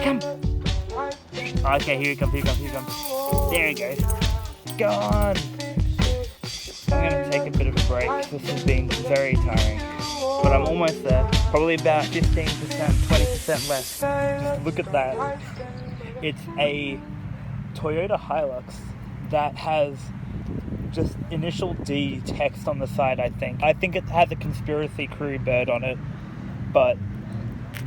come. Okay, here he comes. There he goes. Go on. I'm going to take a bit of a break. This has been very tiring. But I'm almost there. Probably about 15%, 20% left. Just look at that. It's a Toyota Hilux that has just initial D text on the side, I think. I think it has a conspiracy crew bird on it. But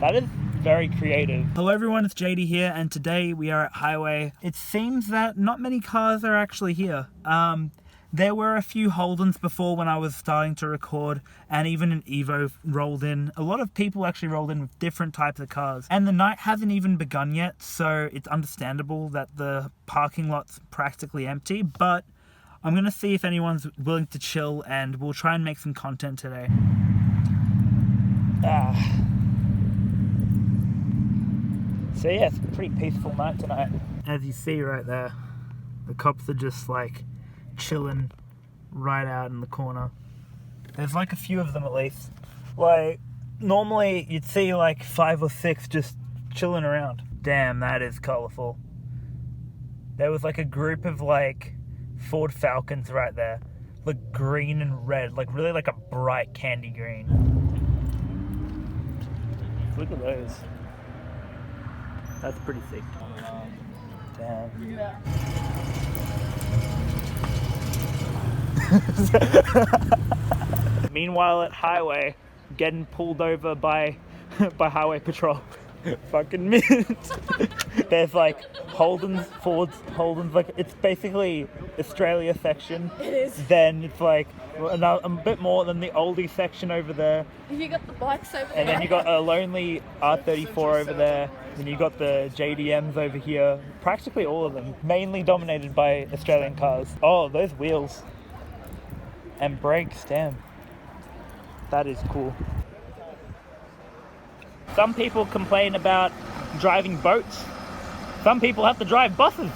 that is very creative. Hello everyone, it's JD here, and today we are at Highway. It seems that not many cars are actually here. There were a few Holdens before when I was starting to record, and even an Evo rolled in. A lot of people actually rolled in with different types of cars. And the night hasn't even begun yet, so it's understandable that the parking lot's practically empty, but I'm gonna see if anyone's willing to chill, and we'll try and make some content today. So yeah, it's a pretty peaceful night tonight. As you see right there, the cops are just like chilling right out in the corner. There's like a few of them at least. Like, normally you'd see like 5 or 6 just chilling around. Damn, that is colourful. There was like a group of like Ford Falcons right there. Look, green and red, like really like a bright candy green. Look at those. That's pretty sick. Damn. Meanwhile at Highway, getting pulled over by Highway Patrol. Fucking mint. There's like Holdens, Fords, Holdens, like it's basically Australia section. It is. Then it's like a bit more than the oldie section over there. You got the bikes over there. And then you got a lonely R34 over there. Then you got the JDMs over here. Practically all of them. Mainly dominated by Australian cars. Oh, those wheels. And brakes, damn. That is cool. Some people complain about driving boats. Some people have to drive buses.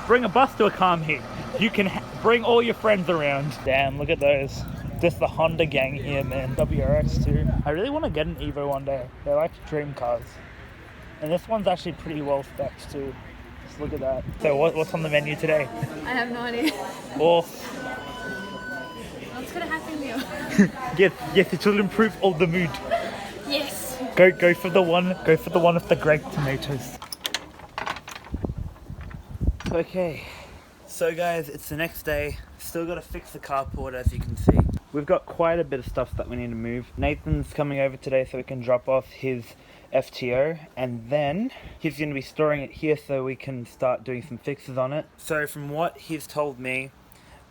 Bring a bus to a car meet. You can bring all your friends around. Damn, look at those. Just the Honda gang here, man. WRX too. I really want to get an Evo one day. They're like dream cars. And this one's actually pretty well spec'd too. Just look at that. So what's on the menu today? I have no idea. Oh. What's gonna happen here? yes, it will improve all the mood. Yes. Go for the one with the grape tomatoes. Okay. So guys, it's the next day. Still got to fix the carport, as you can see. We've got quite a bit of stuff that we need to move. Nathan's coming over today so we can drop off his FTO, and then he's going to be storing it here so we can start doing some fixes on it. So from what he's told me,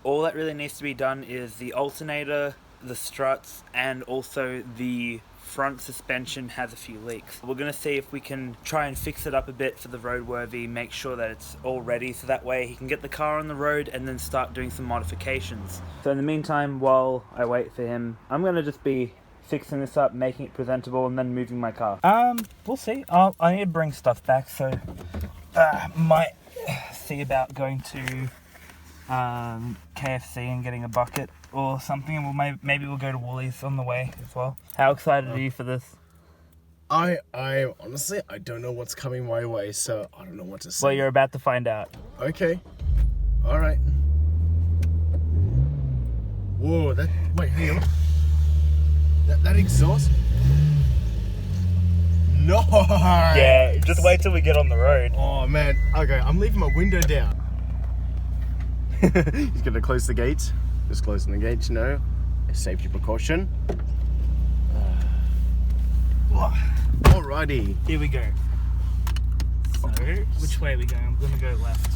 all that really needs to be done is the alternator, the struts, and also the front suspension has a few leaks. We're going to see if we can try and fix it up a bit for the roadworthy, make sure that it's all ready so that way he can get the car on the road and then start doing some modifications. So in the meantime, while I wait for him, I'm going to just be fixing this up, making it presentable, and then moving my car. We'll see. I need to bring stuff back, so might see about going to KFC and getting a bucket or something, and maybe we'll go to Woolies on the way as well. How excited are you for this? I honestly, I don't know what's coming my way, so I don't know what to say. Well, you're about to find out. Okay. All right. Whoa, wait, hang on. That exhaust? No. Yeah, just wait till we get on the road. Oh man. Okay, I'm leaving my window down. He's gonna close the gates. Just closing the gates, you know. A safety precaution. Alrighty. Here we go. So, which way are we going? I'm gonna go left.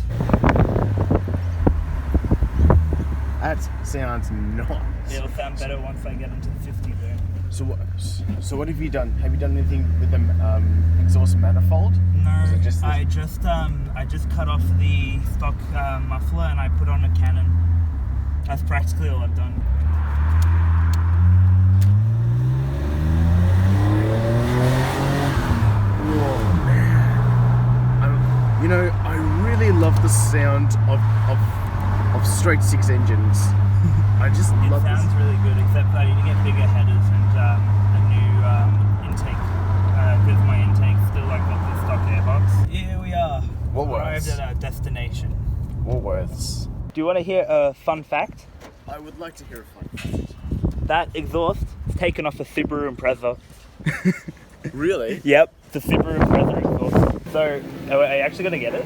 That sounds nice. It'll sound better once I get into the 50 there. So what have you done? Have you done anything with the exhaust manifold? No, I just cut off the stock muffler and I put on a Canon. That's practically all I've done. Oh man! You know, I really love the sound of straight six engines. I just love this. It sounds really good, except that I need to get bigger headers and a new intake, because my intake's still like got the stock arrived at our destination. Woolworths. Do you want to hear a fun fact? I would like to hear a fun fact. That exhaust is taken off a Subaru Impreza. Really? Yep, it's a Subaru Impreza exhaust. So, are you actually going to get it?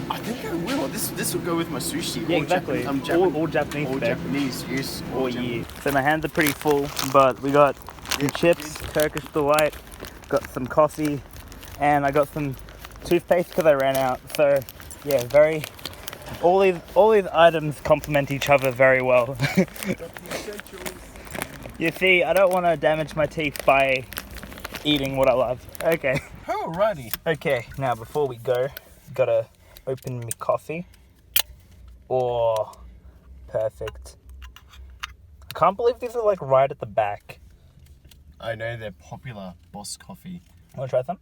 I think I will. This will go with my sushi. Yeah, exactly. All Japanese. all there. Japanese use. All year. So my hands are pretty full, but we got some chips, Turkish delight, got some coffee, and I got some toothpaste because I ran out. So yeah, all these items complement each other very well. You see, I don't want to damage my teeth by eating what I love. Okay. Alrighty. Okay, now before we go, gotta open me coffee. Oh, perfect. I can't believe these are like right at the back. I know they're popular. Boss coffee. Want to try some?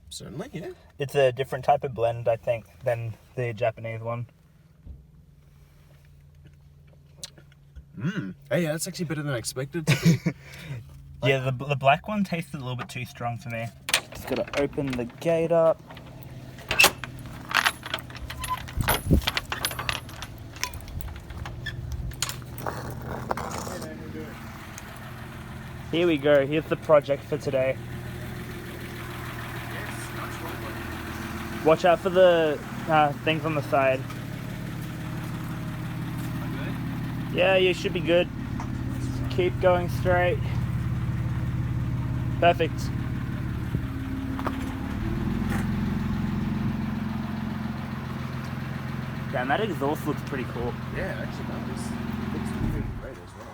Certainly, yeah. It's a different type of blend, I think, than the Japanese one. Hey, that's actually better than I expected. Yeah, the black one tasted a little bit too strong for me. Just gotta open the gate up. Here we go. Here's the project for today. Watch out for the things on the side. Yeah, you should be good. Keep going straight. Perfect. Damn, that exhaust looks pretty cool. Yeah, actually does. It looks really great as well.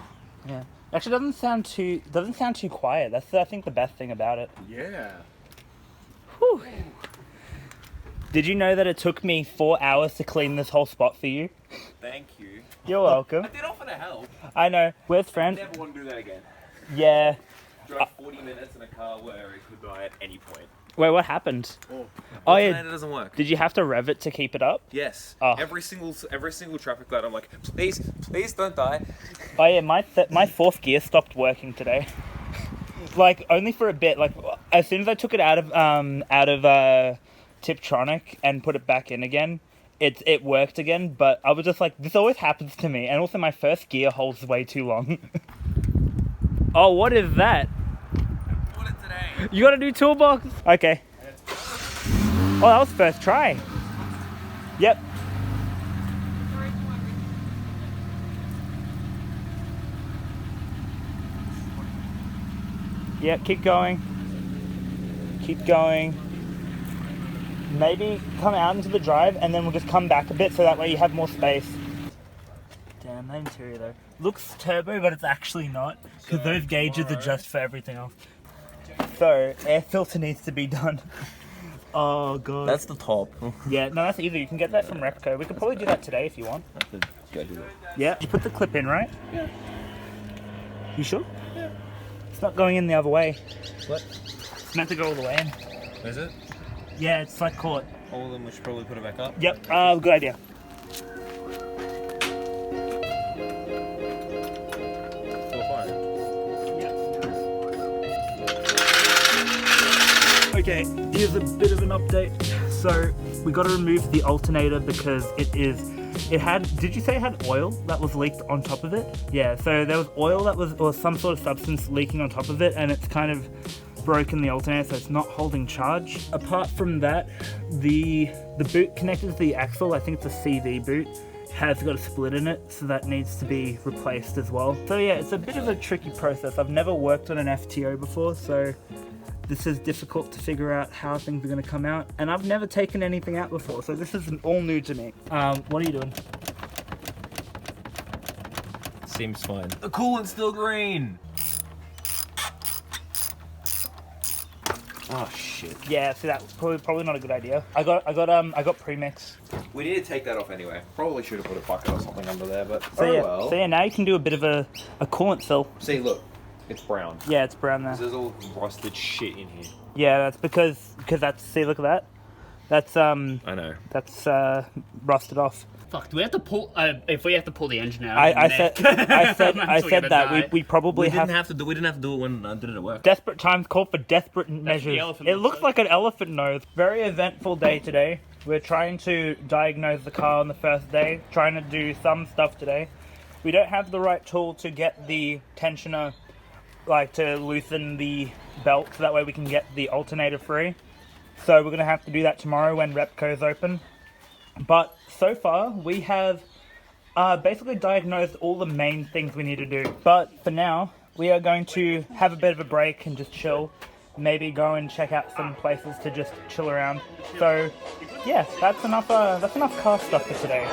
Yeah. Actually doesn't sound too quiet. That's I think the best thing about it. Yeah. Whew. Did you know that it took me 4 hours to clean this whole spot for you? Thank you. You're welcome. I did offer to help. I know. Where's I friend? never want to do that again. Yeah. Drive 40 minutes in a car where it could die at any point. Wait, what happened? Oh, Oh yeah. Alternator doesn't work. Did you have to rev it to keep it up? Yes. Oh. Every single traffic light, I'm like, please don't die. Oh yeah, my fourth gear stopped working today. Like only for a bit. Like as soon as I took it out of Tiptronic and put it back in again, it worked again. But I was just like, this always happens to me. And also my first gear holds way too long. Oh, what is that? Bought it today. You got a new toolbox? Okay. Oh, that was first try. Yep. Yep, keep going. Keep going. Maybe come out into the drive and then we'll just come back a bit so that way you have more space. Damn, that interior though. Looks turbo, but it's actually not. Because those gauges are just for everything else. So, air filter needs to be done. Oh god. That's the top. Yeah, no, that's easy. You can get that from Repco. We could probably do that today if you want. Go do that. Yeah. You put the clip in, right? Yeah. You sure? Yeah. It's not going in the other way. What? It's meant to go all the way in. Is it? Yeah, it's like caught. Oh, then we should probably put it back up. Yep, good idea. Still fine. Okay, here's a bit of an update. So we got to remove the alternator because it had, did you say it had oil that was leaked on top of it? Yeah, so there was oil or some sort of substance leaking on top of it, and it's kind of broken the alternator, so it's not holding charge. Apart from that, the boot connected to the axle, I think it's a CV boot, has got a split in it, so that needs to be replaced as well. So yeah, it's a bit of a tricky process. I've never worked on an FTO before, so this is difficult to figure out how things are going to come out, and I've never taken anything out before, so this is all new to me. What are you doing? Seems fine. The coolant's still green. Oh shit. Yeah, see that's probably not a good idea. I got premix. We need to take that off anyway. Probably should have put a bucket or something under there, but So yeah, well. so yeah, now you can do a bit of a coolant fill. See, look, it's brown. Yeah, it's brown there. There's all rusted shit in here. Yeah, that's because that's, see, look at that. That's I know. that's rusted off. Fuck, do we have to pull... if we have to pull the engine out... I said that we probably We didn't have to do it when I did it at work. Desperate times call for desperate measures. elephant It nose, looks like an elephant nose. Very eventful day today. We're trying to diagnose the car on the first day, trying to do some stuff today. We don't have the right tool to get the tensioner, like to loosen the belt, so that way we can get the alternator free. So we're going to have to do that tomorrow when Repco's open. But so far, we have basically diagnosed all the main things we need to do. But for now, we are going to have a bit of a break and just chill. Maybe go and check out some places to just chill around. So yeah, that's enough car stuff for today.